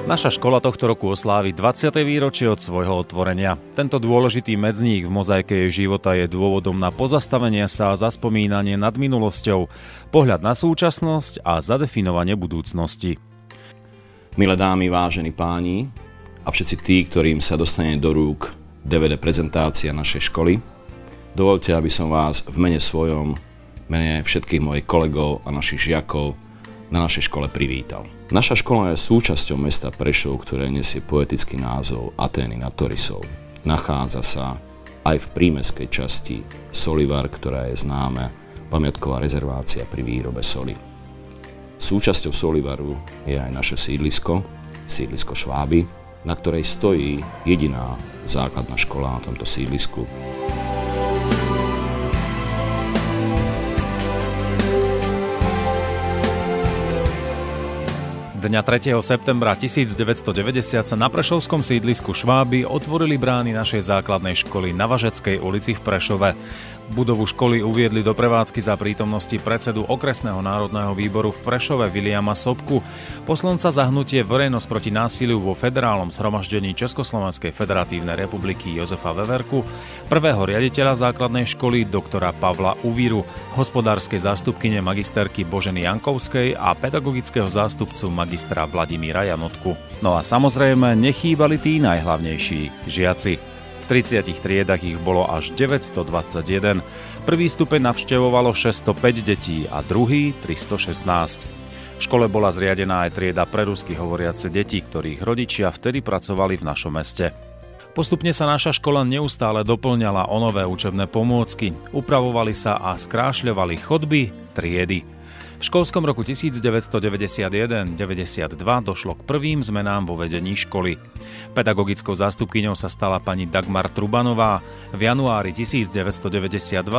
Naša škola tohto roku oslávi 20. výročie od svojho otvorenia. Tento dôležitý medzník v mozaike jej života je dôvodom na pozastavenie sa a zaspomínanie nad minulosťou, pohľad na súčasnosť a zadefinovanie budúcnosti. Milé dámy, vážení páni a všetci tí, ktorým sa dostane do rúk DVD prezentácia našej školy, dovoľte, aby som vás v mene svojom, mene všetkých mojich kolegov a našich žiakov na našej škole privítal. Naša škola je súčasťou mesta Prešov, ktoré nesie poetický názov Atény nad Torisou. Nachádza sa aj v prímestskej časti Solivar, ktorá je známa pamiatková rezervácia pri výrobe soli. Súčasťou Solivaru je aj naše sídlisko Šváby, na ktorej stojí jediná základná škola na tomto sídlisku. Dňa 3. septembra 1990 sa na prešovskom sídlisku Šváby otvorili brány našej základnej školy na Važeckej ulici v Prešove. Budovu školy uviedli do prevádzky za prítomnosti predsedu Okresného národného výboru v Prešove Viliama Sobku, poslanca za hnutie Verejnosť proti násiliu vo Federálnom zhromaždení Československej federatívnej republiky Jozefa Veverku, prvého riaditeľa základnej školy doktora Pavla Uvíru, hospodárskej zástupkyne magisterky Boženy Jankovskej a pedagogického zástupcu magistra Vladimíra Janotku. No a samozrejme nechýbali tí najhlavnejší, žiaci. V 30 triedach ich bolo až 921. Prvý stupeň navštevovalo 605 detí a druhý 316. V škole bola zriadená aj trieda pre rusky hovoriace deti, ktorých rodičia vtedy pracovali v našom meste. Postupne sa naša škola neustále doplňala o nové učebné pomôcky, upravovali sa a skrášľovali chodby, triedy. V školskom roku 1991-92 došlo k prvým zmenám vo vedení školy. Pedagogickou zástupkyňou sa stala pani Dagmar Trubanová, v januári 1992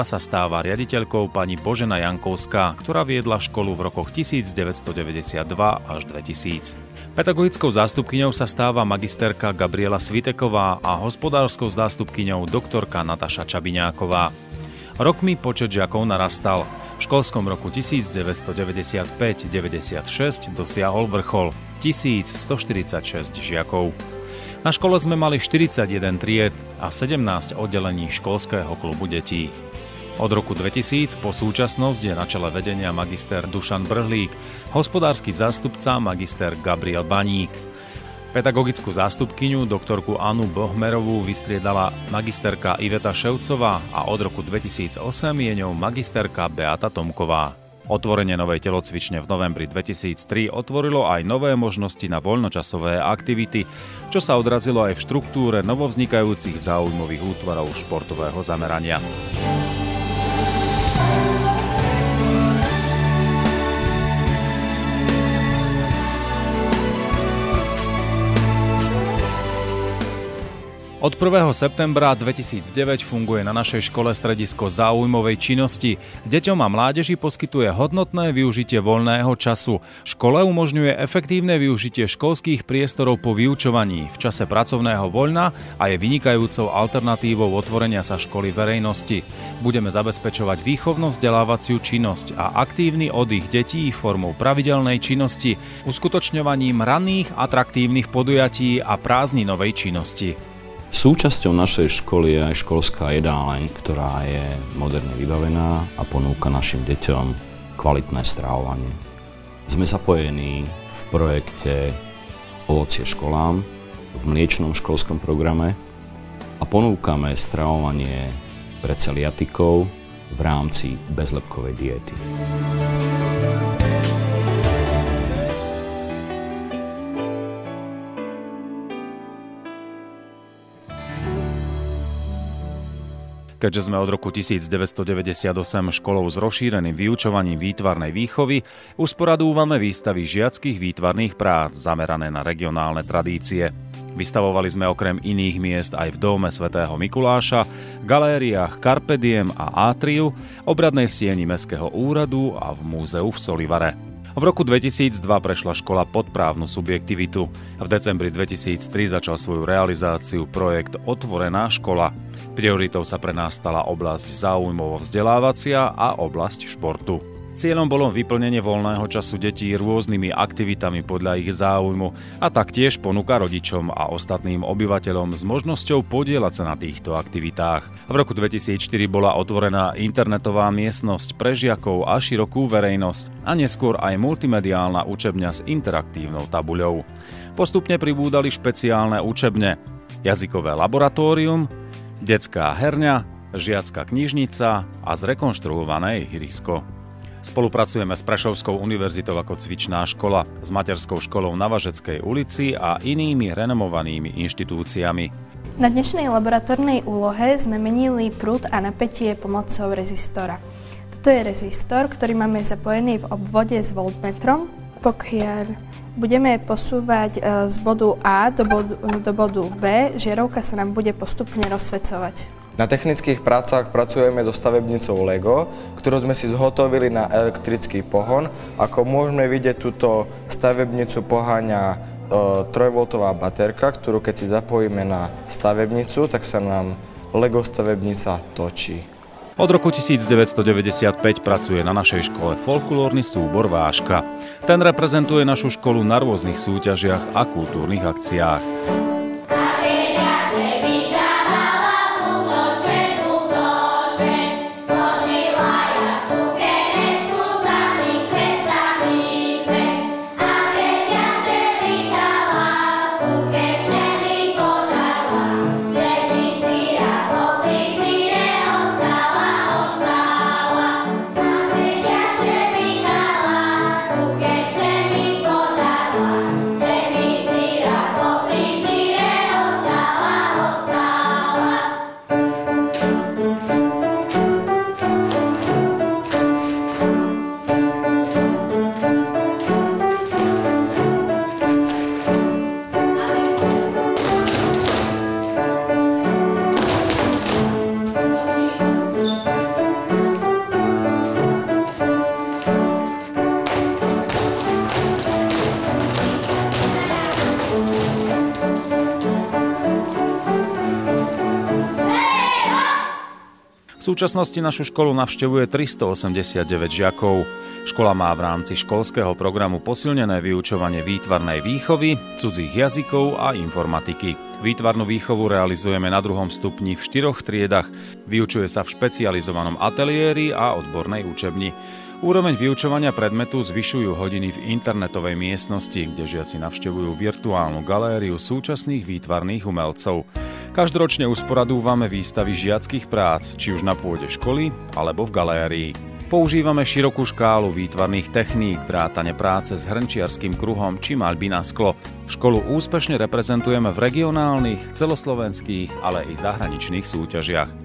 sa stáva riaditeľkou pani Božena Jankovská, ktorá viedla školu v rokoch 1992 až 2000. Pedagogickou zástupkyňou sa stáva magisterka Gabriela Sviteková a hospodárskou zástupkyňou doktorka Nataša Čabiňáková. Rokmi počet žiakov narastal. V školskom roku 1995-96 dosiahol vrchol 1146 žiakov. Na škole sme mali 41 tried a 17 oddelení školského klubu detí. Od roku 2000 po súčasnosť je na čele vedenia magister Dušan Brhlík, hospodársky zástupca magister Gabriel Baník. Pedagogickú zástupkyňu doktorku Anu Bohmerovú vystriedala magisterka Iveta Ševcová a od roku 2008 je ňou magisterka Beata Tomková. Otvorenie novej telocvične v novembri 2003 otvorilo aj nové možnosti na voľnočasové aktivity, čo sa odrazilo aj v štruktúre novovznikajúcich záujmových útvarov športového zamerania. Od 1. septembra 2009 funguje na našej škole stredisko záujmovej činnosti. Deťom a mládeži poskytuje hodnotné využitie voľného času. Škole umožňuje efektívne využitie školských priestorov po vyučovaní v čase pracovného voľna a je vynikajúcou alternatívou otvorenia sa školy verejnosti. Budeme zabezpečovať výchovno-vzdelávaciu činnosť a aktívny oddych detí formou pravidelnej činnosti, uskutočňovaním ranných atraktívnych podujatí a prázdninovej činnosti. Súčasťou našej školy je aj školská jedáleň, ktorá je moderne vybavená a ponúka našim deťom kvalitné stravovanie. Sme zapojení v projekte Ovocie školám v mliečnom školskom programe a ponúkame stravovanie pre celiatikov v rámci bezlepkovej diety. Keďže sme od roku 1998 školou s rozšíreným vyučovaním výtvarnej výchovy, usporadúvame výstavy žiackych výtvarných prác zamerané na regionálne tradície. Vystavovali sme okrem iných miest aj v dome svätého Mikuláša, galériách Carpe Diem a Atriu, obradnej sieni Mestského úradu a v múzeu v Solivare. V roku 2002 prešla škola pod právnu subjektivitu. V decembri 2003 začal svoju realizáciu projekt Otvorená škola. Prioritou sa pre nás stala oblasť záujmovo vzdelávacia a oblasť športu. Cieľom bolo vyplnenie voľného času detí rôznymi aktivitami podľa ich záujmu a taktiež ponuka rodičom a ostatným obyvateľom s možnosťou podieľať sa na týchto aktivitách. V roku 2004 bola otvorená internetová miestnosť pre žiakov a širokú verejnosť a neskôr aj multimediálna učebňa s interaktívnou tabuľou. Postupne pribúdali špeciálne učebne, jazykové laboratórium, detská herňa, žiacka knižnica a zrekonštruované ihrisko. Spolupracujeme s Prešovskou univerzitou ako cvičná škola, s materskou školou na Važeckej ulici a inými renomovanými inštitúciami. Na dnešnej laboratórnej úlohe sme menili prúd a napätie pomocou rezistora. Toto je rezistor, ktorý máme zapojený v obvode s voltmetrom. Pokiaľ budeme posúvať z bodu A do bodu B, žiarovka sa nám bude postupne rozsvecovať. Na technických prácach pracujeme so stavebnicou Lego, ktorú sme si zhotovili na elektrický pohon. Ako môžeme vidieť, túto stavebnicu poháňa 3V baterka, ktorú keď si zapojíme na stavebnicu, tak sa nám Lego stavebnica točí. Od roku 1995 pracuje na našej škole folklórny súbor Váška. Ten reprezentuje našu školu na rôznych súťažiach a kultúrnych akciách. V súčasnosti našu školu navštevuje 389 žiakov. Škola má v rámci školského programu posilnené vyučovanie výtvarnej výchovy, cudzích jazykov a informatiky. Výtvarnú výchovu realizujeme na 2. stupni v 4 triedach. Vyučuje sa v špecializovanom ateliéri a odbornej učebni. Úroveň vyučovania predmetu zvyšujú hodiny v internetovej miestnosti, kde žiaci navštevujú virtuálnu galériu súčasných výtvarných umelcov. Každoročne usporadúvame výstavy žiackych prác, či už na pôde školy alebo v galérii. Používame širokú škálu výtvarných techník, vrátane práce s hrnčiarskym kruhom či maľby na sklo. Školu úspešne reprezentujeme v regionálnych, celoslovenských, ale i zahraničných súťažiach.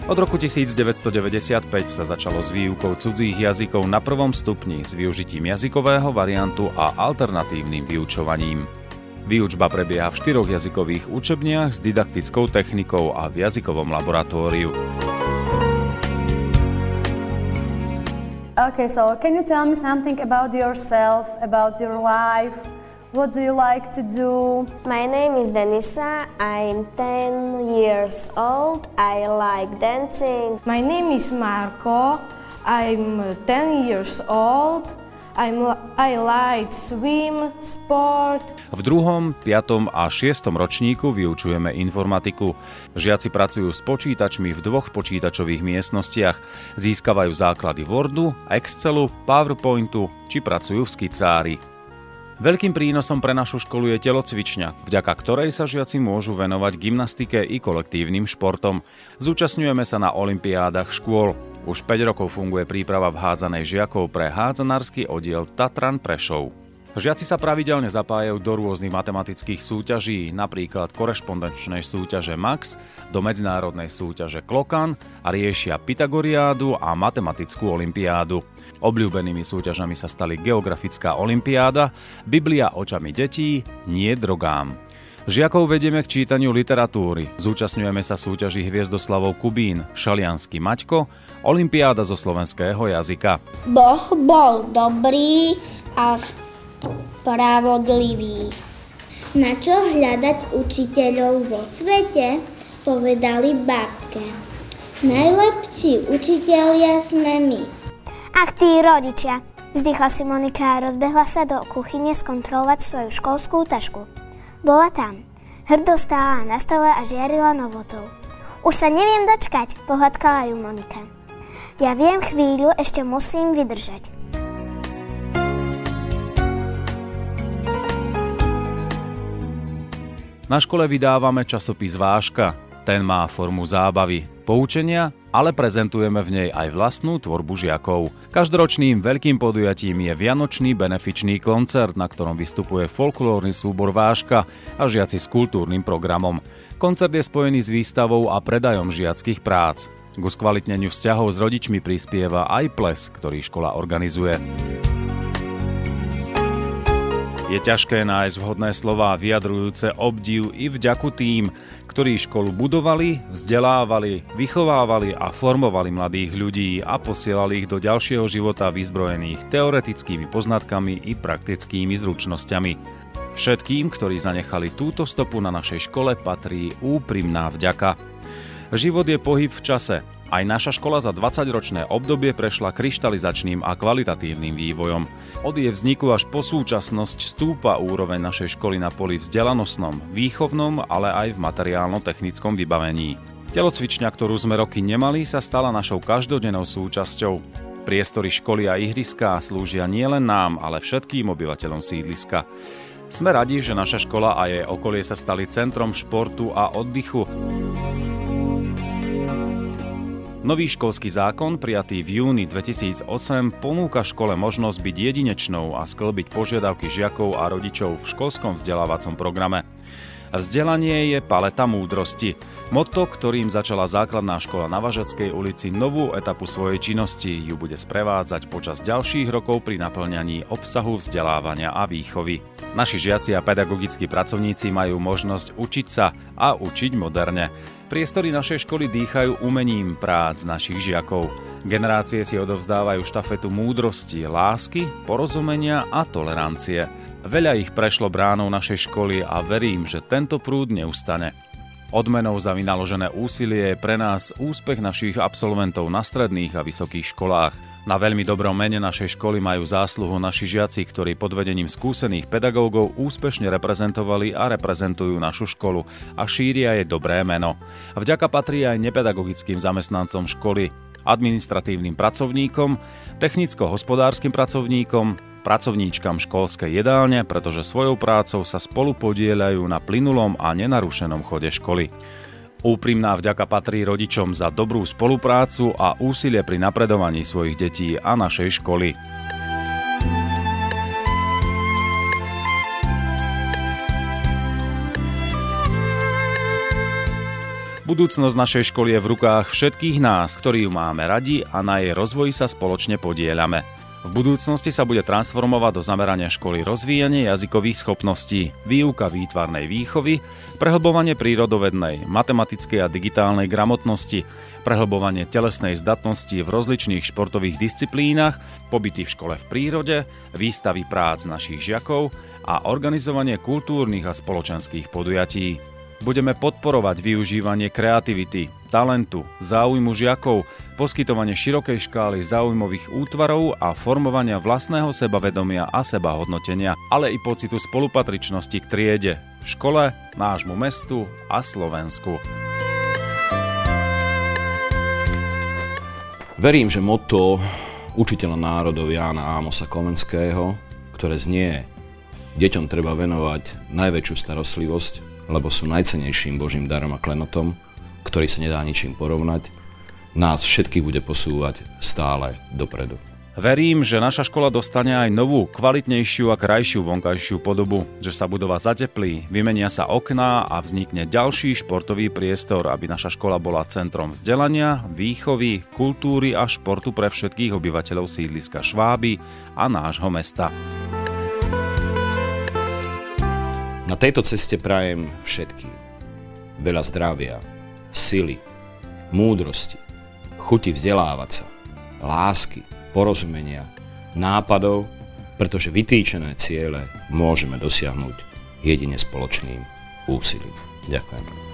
Od roku 1995 sa začalo s výukou cudzích jazykov na 1. stupni s využitím jazykového variantu a alternatívnym vyučovaním. Výučba prebieha v 4 jazykových učebniach s didaktickou technikou a v jazykovom laboratóriu. Okay, so can you tell me something about yourself, about your life? What do you like to do? My name is Denisa. I'm 10 years old. I like dancing. My name is Marko. I'm 10 years old. I like swim, sport. V 2., 5. a 6. ročníku vyučujeme informatiku. Žiaci pracujú s počítačmi v 2 počítačových miestnostiach, získavajú základy Wordu, Excelu, PowerPointu či pracujú v skicári. Veľkým prínosom pre našu školu je telocvičňa, vďaka ktorej sa žiaci môžu venovať gymnastike i kolektívnym športom. Zúčastňujeme sa na olympiádach škôl. Už 5 rokov funguje príprava v hádzanej žiakov pre hádzanársky oddiel Tatran Prešov. Žiaci sa pravidelne zapájajú do rôznych matematických súťaží, napríklad korešpondenčnej súťaže Max, do medzinárodnej súťaže Klokan a riešia Pythagoriádu a matematickú olympiádu. Obľúbenými súťažami sa stali geografická olympiáda, Biblia očami detí, nie drogám. Žiakov vedieme k čítaniu literatúry, zúčastňujeme sa súťaží Hviezdoslavov Kubín, Šaliansky Maťko, olympiáda zo slovenského jazyka. Boh bol dobrý a spravodlivý. Na čo hľadať učiteľov vo svete? Povedali babke. Najlepší učitelia sme my. Ach, tí rodičia, vzdychla si Monika a rozbehla sa do kuchyne skontrolovať svoju školskú tašku. Bola tam. Hrdo stála na stole a žiarila novotou. Už sa neviem dočkať, pohľadkala ju Monika. Ja viem, chvíľu ešte musím vydržať. Na škole vydávame časopis Váška. Ten má formu zábavy, poučenia, ale prezentujeme v nej aj vlastnú tvorbu žiakov. Každoročným veľkým podujatím je vianočný benefičný koncert, na ktorom vystupuje folklórny súbor Váška a žiaci s kultúrnym programom. Koncert je spojený s výstavou a predajom žiackych prác. Ku skvalitneniu vzťahov s rodičmi prispieva aj ples, ktorý škola organizuje. Je ťažké nájsť vhodné slová vyjadrujúce obdiv i vďaku tým, ktorí školu budovali, vzdelávali, vychovávali a formovali mladých ľudí a posielali ich do ďalšieho života vyzbrojených teoretickými poznatkami i praktickými zručnosťami. Všetkým, ktorí zanechali túto stopu na našej škole, patrí úprimná vďaka. Život je pohyb v čase. Aj naša škola za 20-ročné obdobie prešla kryštalizačným a kvalitatívnym vývojom. Od jej vzniku až po súčasnosť stúpa úroveň našej školy na poli vzdelanostnom, výchovnom, ale aj v materiálno-technickom vybavení. Telocvičňa, ktorú sme roky nemali, sa stala našou každodennou súčasťou. Priestory školy a ihriská slúžia nielen nám, ale všetkým obyvateľom sídliska. Sme radi, že naša škola a jej okolie sa stali centrom športu a oddychu. Nový školský zákon, prijatý v júni 2008, ponúka škole možnosť byť jedinečnou a sklbiť požiadavky žiakov a rodičov v školskom vzdelávacom programe. Vzdelanie je paleta múdrosti. Motto, ktorým začala základná škola na Važeckej ulici novú etapu svojej činnosti, ju bude sprevádzať počas ďalších rokov pri naplňaní obsahu vzdelávania a výchovy. Naši žiaci a pedagogickí pracovníci majú možnosť učiť sa a učiť moderne. Priestory našej školy dýchajú umením prác našich žiakov. Generácie si odovzdávajú štafetu múdrosti, lásky, porozumenia a tolerancie. Veľa ich prešlo bránou našej školy a verím, že tento prúd neustane. Odmenou za vynaložené úsilie je pre nás úspech našich absolventov na stredných a vysokých školách. Na veľmi dobrom mene našej školy majú zásluhu naši žiaci, ktorí pod vedením skúsených pedagógov úspešne reprezentovali a reprezentujú našu školu a šíria jej dobré meno. Vďaka patrí aj nepedagogickým zamestnancom školy, administratívnym pracovníkom, technicko-hospodárskym pracovníkom, pracovníčkam školskej jedálne, pretože svojou prácou sa spolu podieľajú na plynulom a nenarušenom chode školy. Úprimná vďaka patrí rodičom za dobrú spoluprácu a úsilie pri napredovaní svojich detí a našej školy. Budúcnosť našej školy je v rukách všetkých nás, ktorí ju máme radi a na jej rozvoji sa spoločne podieľame. V budúcnosti sa bude transformovať do zamerania školy rozvíjanie jazykových schopností, výuka výtvarnej výchovy, prehlbovanie prírodovednej, matematickej a digitálnej gramotnosti, prehlbovanie telesnej zdatnosti v rozličných športových disciplínach, pobyty v škole v prírode, výstavy prác našich žiakov a organizovanie kultúrnych a spoločenských podujatí. Budeme podporovať využívanie kreativity, talentu, záujmu žiakov, poskytovanie širokej škály záujmových útvarov a formovania vlastného sebavedomia a sebahodnotenia, ale i pocitu spolupatričnosti k triede, škole, nášmu mestu a Slovensku. Verím, že motto učiteľa národov Jána Ámosa Komenského, ktoré znie: deťom treba venovať najväčšiu starostlivosť, lebo sú najcennejším Božím darom a klenotom, ktorý sa nedá ničím porovnať, nás všetkých bude posúvať stále dopredu. Verím, že naša škola dostane aj novú, kvalitnejšiu a krajšiu vonkajšiu podobu, že sa budova zateplí, vymenia sa okná a vznikne ďalší športový priestor, aby naša škola bola centrom vzdelania, výchovy, kultúry a športu pre všetkých obyvateľov sídliska Šváby a nášho mesta. Na tejto ceste prajem všetkým veľa zdravia, sily, múdrosti, chuti vzdelávať sa, lásky, porozumenia, nápadov, pretože vytýčené ciele môžeme dosiahnuť jedine spoločným úsilím. Ďakujem.